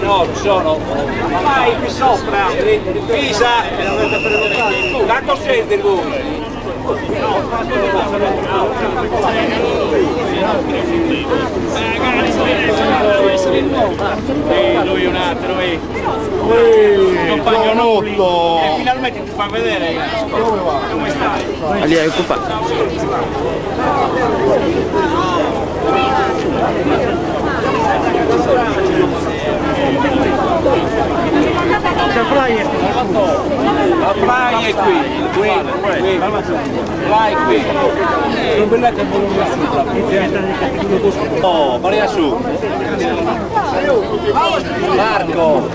No, sono. Ma vai qui sopra, Pisa, tanto sente lui. Lui un altro, compagno e finalmente ti fa vedere come stai. Lì è occupato. La Fly è qui, Fly qui. Non bellate oh, Maria su. Marco.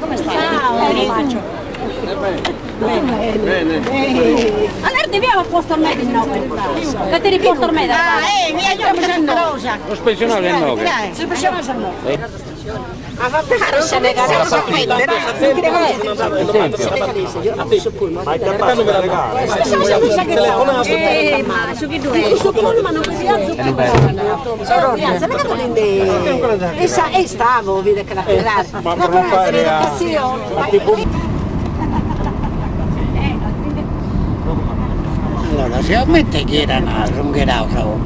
Come stai? Ciao, bene. Allora dobbiamo posto a me di nuovo. Che ti riposto a me da mia io mi rosa. Lo speciale è no. Se facciamo a noi. Ma su che due? Su pullman non si alza. E stavo, vede che la pedale. Ma per non fare a... Allora, si aumenta che erano Rungherauso,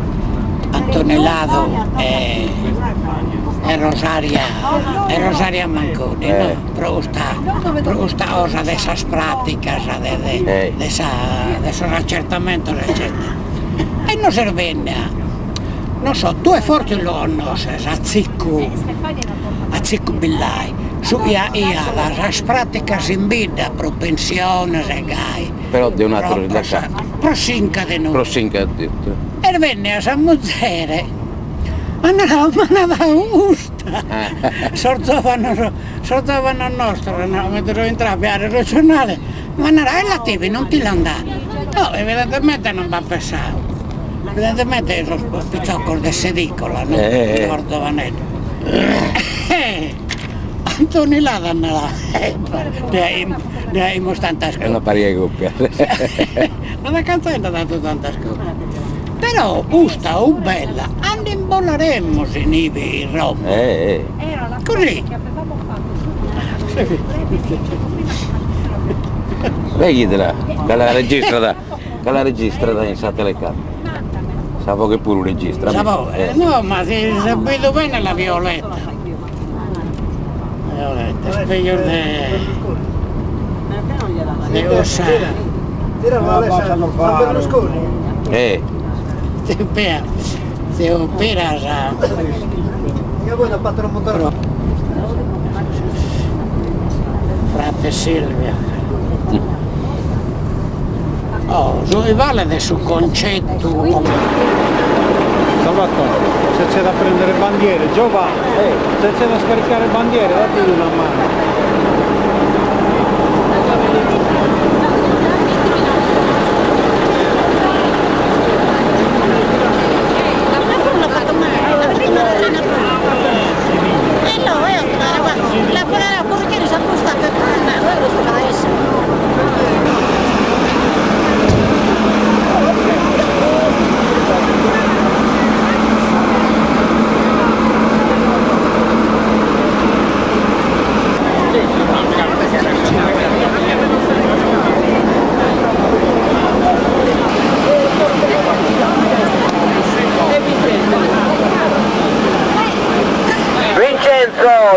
Antonellado e Rosaria Manconi, no? Por esta cosa de esas prácticas, de esos acertamientos, etc. E non servenne, non so, tu e forse lo conosces, a Ziccu Billai, su las prácticas in vida, propensiones e gai. Però di un altro rilasciato. Prosinca di noi. Prosinca addirittura. E venne a San Muzzere, ma andava usta. Sortavano nostro, mentre entrava a regionale, ma non era relativi, non ti l'andava. No, evidentemente non va pensato. Evidentemente sono pizzocco di sedicola, no? Cordovanetto. Antonellada andava. Ne abbiamo tantas cose. È una paria coppia. La canzone ha dato tantas cose. Però, usta o bella, andimbolaremmo se nivi in Roma. Così. Veditela, che la registra in sa telecamera. Sapevo che pure registra. No, ma si vedo bene la Violetta. Violetta, sveglio di Ossa. Se opera sa. Io voglio battere un motore. Frate Silvia. Oh, rivale del suo concetto. Salvatore, se c'è da prendere bandiere, Giovanni, se c'è da scaricare bandiere, date una mano.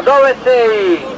Dove sei?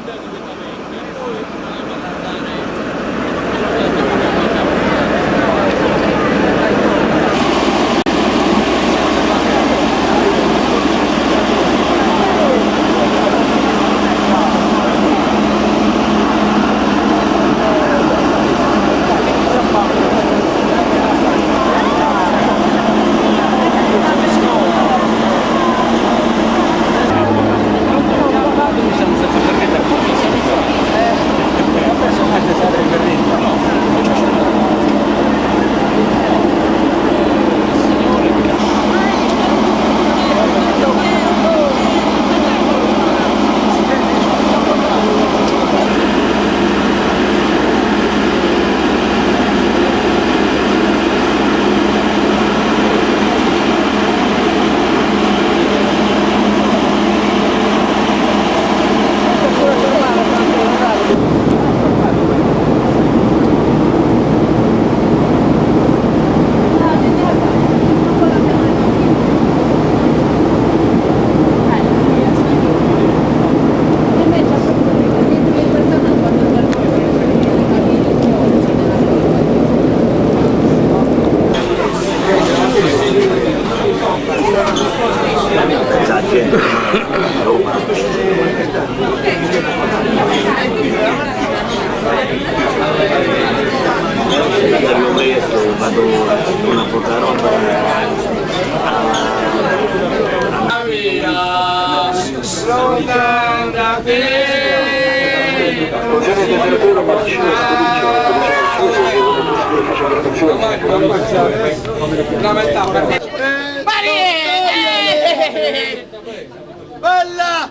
la gente a Roma. Abbiamo messo, vado una poca roba Bella!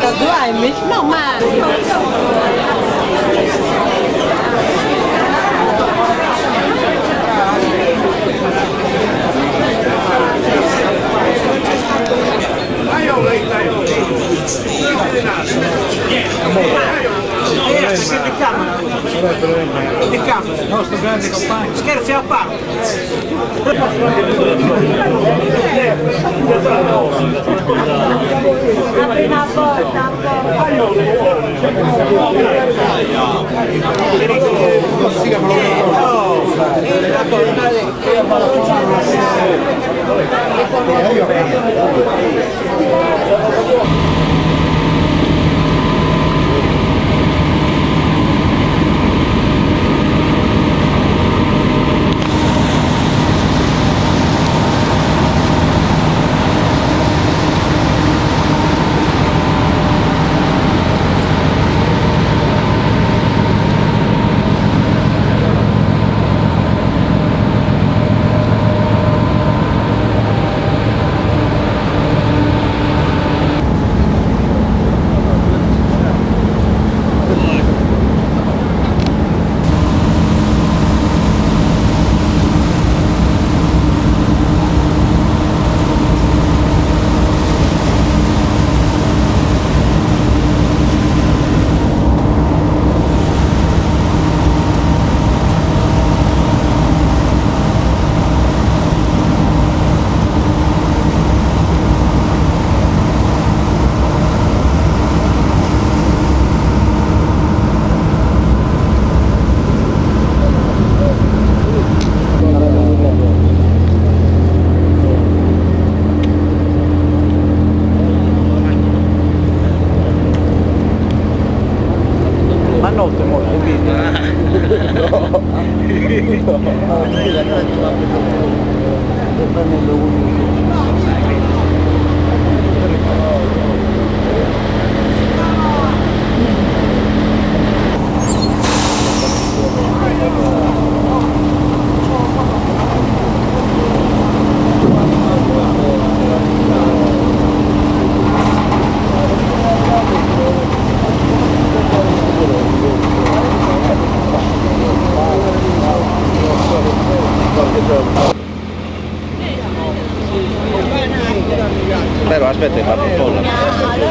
Das war mich normal. Di camera, il nostro grande compagno. Scherzi a parte. Appena porta, Però aspetta, hai fatto un po'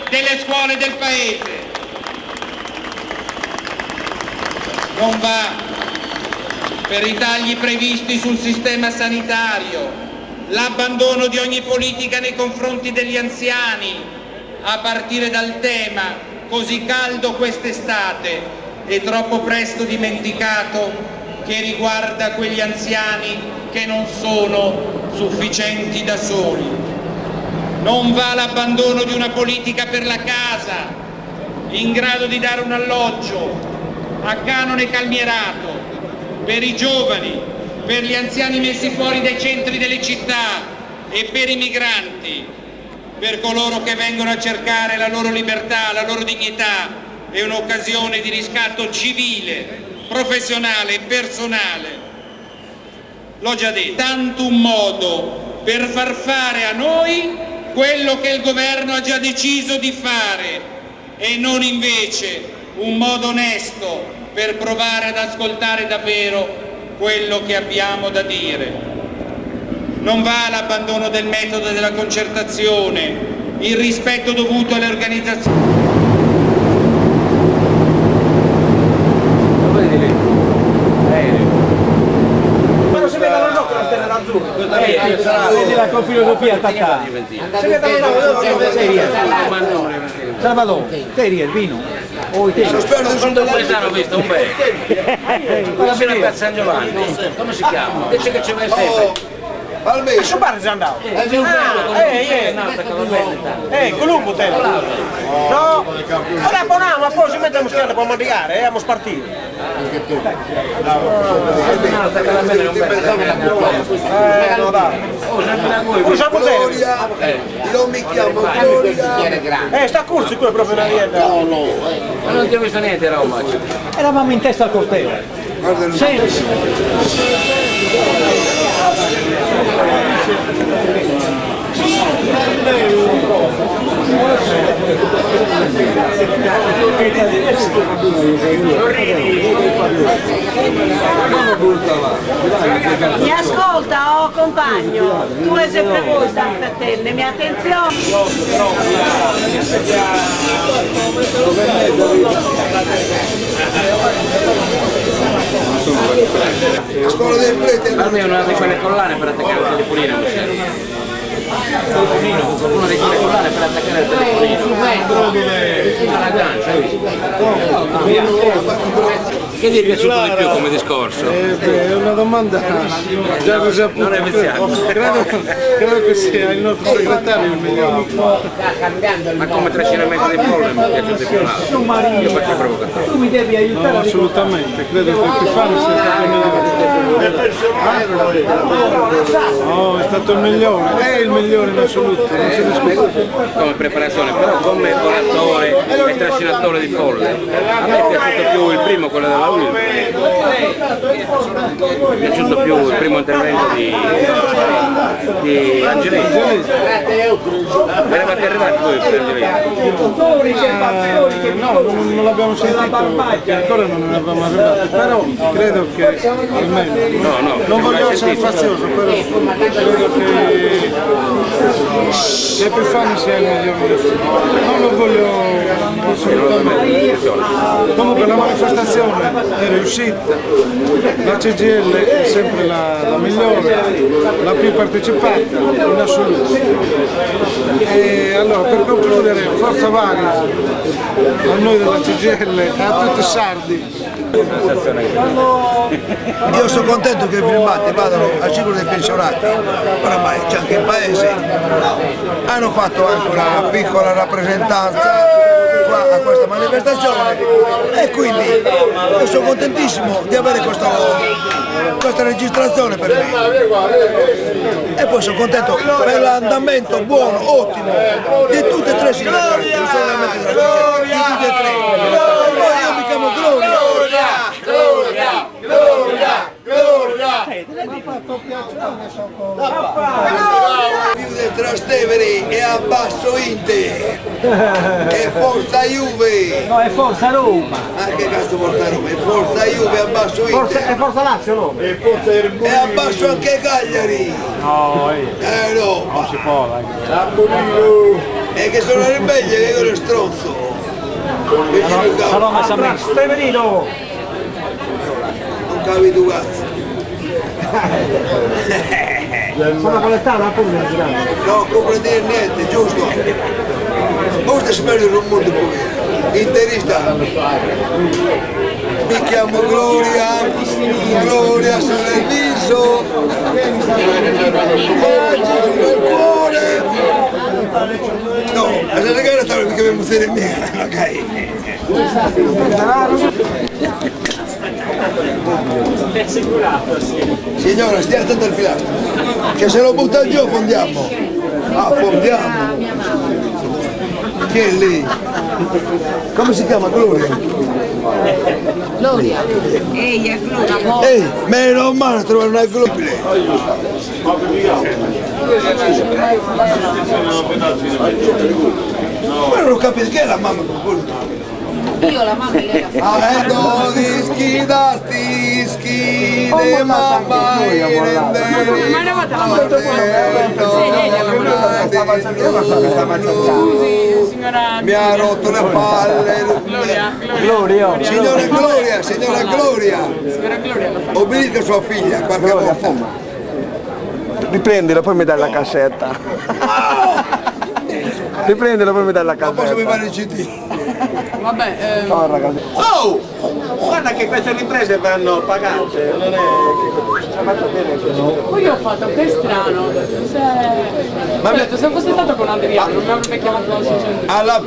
delle scuole del paese. Non va per i tagli previsti sul sistema sanitario, l'abbandono di ogni politica nei confronti degli anziani, a partire dal tema così caldo quest'estate e troppo presto dimenticato che riguarda quegli anziani che non sono sufficienti da soli. Non va l'abbandono di una politica per la casa, in grado di dare un alloggio a canone calmierato per i giovani, per gli anziani messi fuori dai centri delle città e per i migranti, per coloro che vengono a cercare la loro libertà, la loro dignità e un'occasione di riscatto civile, professionale e personale. L'ho già detto, tanto un modo per far fare a noi quello che il governo ha già deciso di fare e non invece un modo onesto per provare ad ascoltare davvero quello che abbiamo da dire. Non va l'abbandono del metodo della concertazione, il rispetto dovuto alle organizzazioni. Vedi la filosofia attaccata. Salvatore, te il vino? Hanno visto un bel. Vicino a San Giovanni. Come si chiama? Dice che ci vai sempre. A suo padre si è andato. Colombo te. No? Ora abboniamo, ma poi ci mettiamo schiena per mangiare e andiamo a spartire. No dai. Io mi chiamo Gloria. Sta corso qui proprio una dieta. Ma non ti ho visto niente a Roma. Eravamo in testa al corteo. Mi ascolta, oh compagno, tu hai sempre voi San Fratelli, attenzione. La scuola del prete. Almeno una di quelle collane per attaccare il telefonino mi serve. Una di quelle collane per attaccare il telefonino. Alla gancia, hai visto? Che ti è piaciuto di più come discorso? È una domanda già così appunto. Non è viziato. Credo che sia il nostro segretario il migliore. Ma come trascinamento di folle mi è piaciuto di più l'altro. Io faccio provocatore. Tu mi devi aiutare. No, assolutamente, credo che il Pifano sia stato il migliore. No, è stato il migliore, è il migliore in assoluto, non si discute. Come preparazione, però come oratore e trascinatore di folle. A me è piaciuto più il primo, quello della Ulm. è piaciuto più il primo intervento di Angelini. Eravate arrivati voi per Angelini? No, non l'abbiamo sentito, ancora non eravamo arrivati, però credo che almeno, non voglio essere fazioso, però credo che per fare sia il meglio ministro. Non lo voglio assolutamente. Comunque la manifestazione è riuscita, la CGIL è sempre la migliore, la più partecipata in assoluto. E allora per concludere, forza Varia a noi della CGIL e a tutti i sardi. Io sono contento che i filmati vadano al ciclo dei pensionati, oramai c'è anche il paese, hanno fatto anche una piccola rappresentanza qua a questa manifestazione e quindi io sono contentissimo di avere questa registrazione per me e poi sono contento per l'andamento buono, ottimo di tutte e tre i sindacati, non solamente della CGIL, di tutti e tre. Io mi chiamo Gloria. Più del Trastevere e a basso Inter e Forza Juve. No, è Forza Roma. Ma che cazzo Forza Roma? È Forza Juve a basso Inter. È Forza Lazio, no? E a basso anche Cagliari. No, No. non si può, dai. E che sono ribelli che io ero stronzo. Sarò messa a me. Stevenino! Non capi tu cazzo. Sono napoletano pure. Non comprendere niente, giusto? Ora si perde un mondo pure. Interista. Mi chiamo Gloria, Gloria sono il viso, il cuore. No, la gara stava mica per muovere mia, ok? È assicurato, sì. Signora, stia attento al pilastro, che se lo butta giù fondiamo. Ah, fondiamo. Chi è lì? Come si chiama Gloria? Gloria. Ehi, è Gloria. Ehi, meno male trovare una Gloria. Ma non ho capito che è la mamma con Io la mamma le Avendo dischi da dischi di mamma Ma ne avete la molto signora. mi ha rotto le palle. Gloria. Signora Gloria, signora Gloria. Signora Gloria. Obbedica sua figlia, qualche volta. Riprendilo, poi mi dai la cassetta. Riprendilo, poi mi dai la Ma posso mi cassetta. fare il CD? Vabbè, No, ragazzi. Oh! Guarda che queste riprese vanno pagate, non è poi io ho fatto che strano. Ma ho detto, se fosse stato con Adriano non mi avrebbe chiamato la Siciliana. Alla...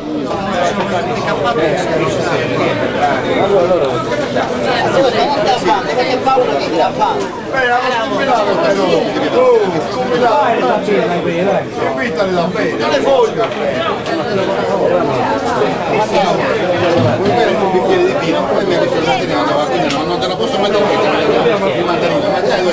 un bicchiere di vino, poi mi ha detto non te la posso mettere il mandarino, ma dai,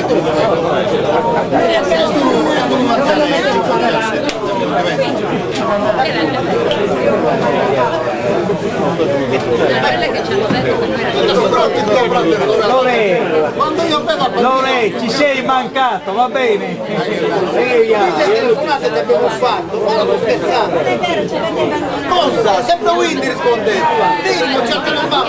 Quelle che ci hanno detto che noi eravamo Lore, ci sei mancato, va bene? telefonate che abbiamo fatto, ma non scherzate. non è vero, ci avete abbandonato. Cosa? Sempre Windy rispondete. Dillo, certo non va.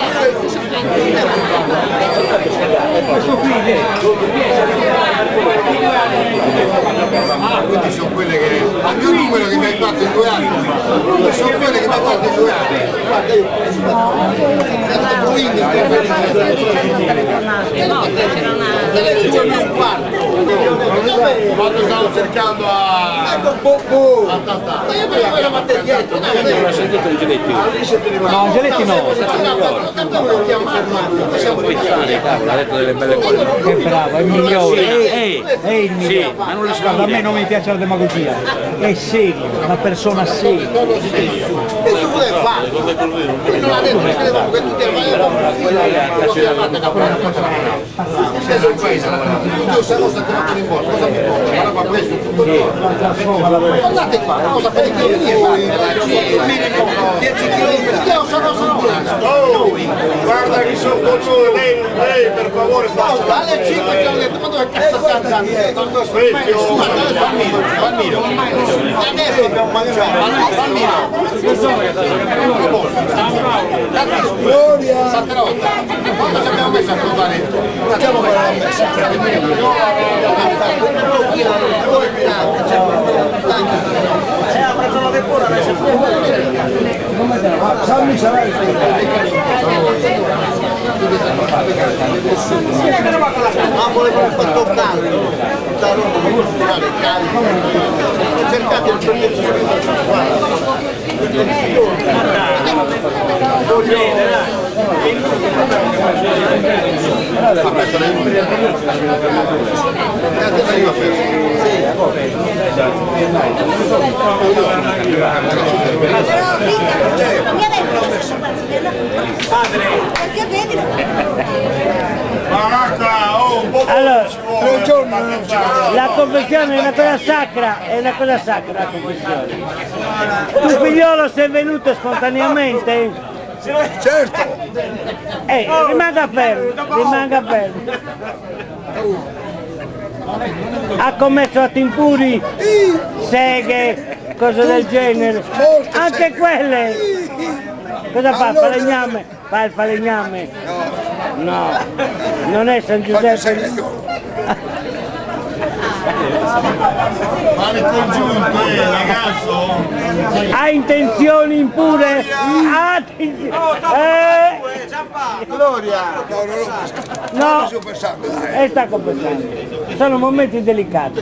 Quindi sono quelle che... Anche il numero che mi hai fatto in 2 anni. Sono quelle che mi hai fatto in 2 anni. Guarda io. Sempre Windy. No, c'era una... Quando stanno cercando a... Ma io per quella parte dietro, non ho sentito Angeletti. No, Angeletti no. Siamo Pizzani, cavolo, ha detto delle belle cose. Che bravo, è il migliore. È il migliore. Sì, ma non lo si Guarda, a me non mi piace la demagogia. È serio, una persona seria. Questo vuole fare. Non ha detto che credevo che tutti io se non state fatto in borsa, cosa mi può? Guarda qua questo è tutto. Guardate qua, cosa per i chilometri? 10 chilometri. Io sono Guarda che sono coccone, lei per favore basta. alle 5 ti ho detto, ma dove cazzo stai andando? Palmiro. Adesso dobbiamo mangiare. Gloria! Santerotta, quando ci abbiamo messo a provare? Facciamo quella Sammy sarà il ma volevo un po' tornare, cercate il Allora, la confessione è una cosa sacra, la confessione. Tu figliolo sei venuto spontaneamente? certo. Rimanga fermo. Ha commesso atti impuri, seghe, cose del genere. Anche quelle. Cosa fa? Falegname? Fa il falegname? No, non è San Giuseppe. Male congiunte, ragazzo! Ha intenzioni impure? Gloria! No, sta confessando. Sono momenti delicati.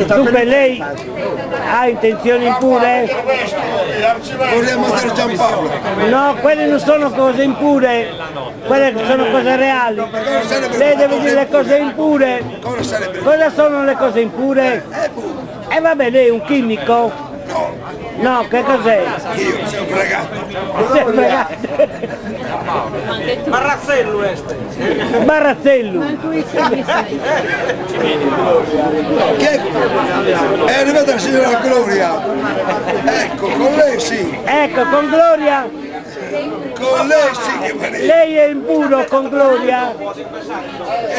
Dunque lei ha intenzioni impure? Vorremmo andare Giampaolo. No, quelle non sono cose impure, quelle sono cose reali. Lei deve dire le cose impure. Cosa sono le cose impure? Vabbè, lei è un chimico? No, che cos'è? Io sono fregato. Sei fregato. Marrazzello Barrazzello. È arrivata la signora Gloria. Ecco, con lei sì. Ecco, con Gloria. Con lei sì che va lì. Lei è impuro con Gloria?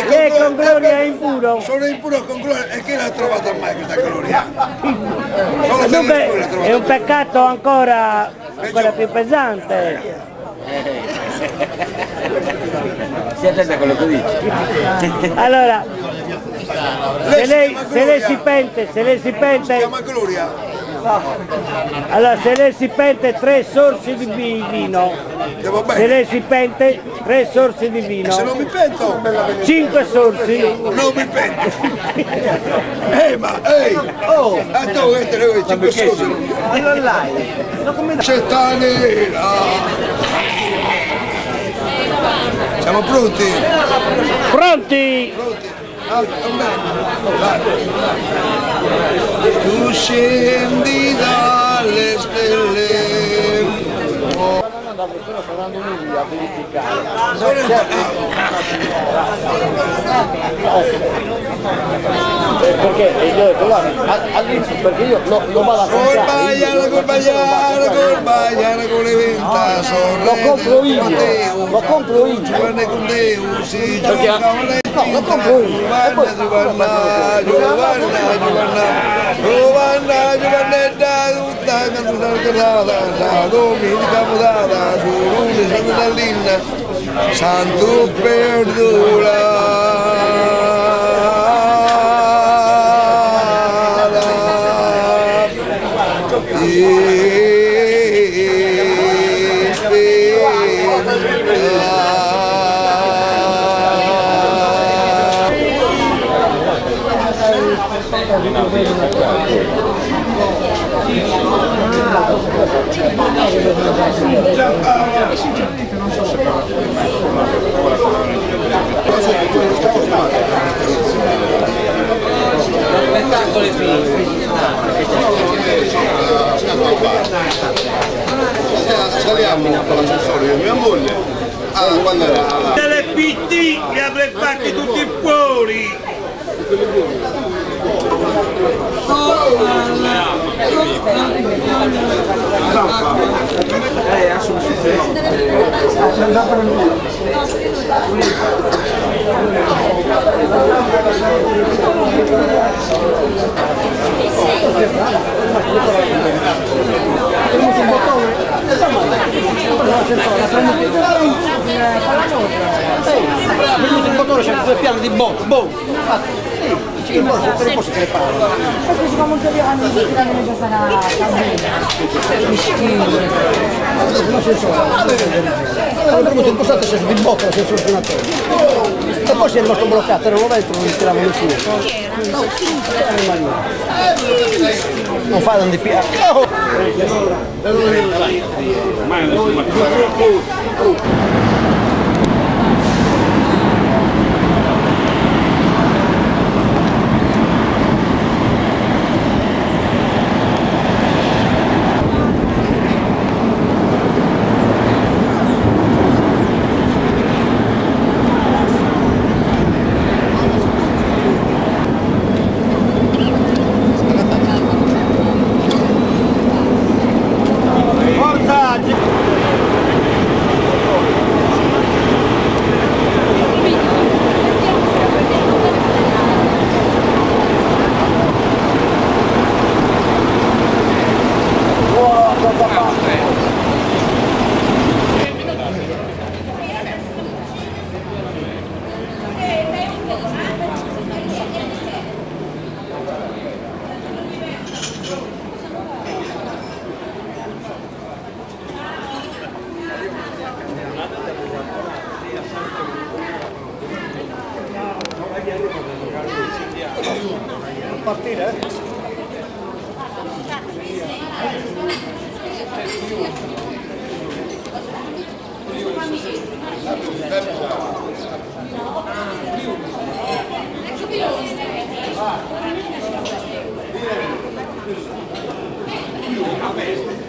Lei con Gloria è impuro? Sono impuro con Gloria. E chi l'ha trovata mai questa Gloria? Dunque è un peccato ancora più pesante. Si attenta a quello che dici. Allora, se lei si pente, chiama Gloria. allora se lei si pente 3 sorsi di vino, se lei si pente 3 sorsi di vino, Se non mi pento, 5 sorsi, non mi pento. A tu che te ne vuoi 5 soldi. Città nera. Siamo pronti? pronti? Tu scendi dalle stelle. Perché io ho detto guarda, all'inizio perché io lo vado a comprare. Corbagliana con le venta, Lo compro io. Giovanni con Deo, si Perché lo compro io. E poi Giovannetta, tutta cantunata, domenica potata, su Rune, Santa Dallina, Santo perdurata. Saliamo all'ascensore io e mia moglie. Quando era? Delle PT che avrei fatti tutti fuori! Il motore c'è 2 piani di botto, boh! Sì, il motore te ne posso crepare. Perché si fa molto più quando si tira nelle cose alla Quando è impostato c'è di botto l'ascensore suonatore. E poi si è rimasto bloccato, era un momento non tiravano più. Non fa un DPR. Partire? Vabbè.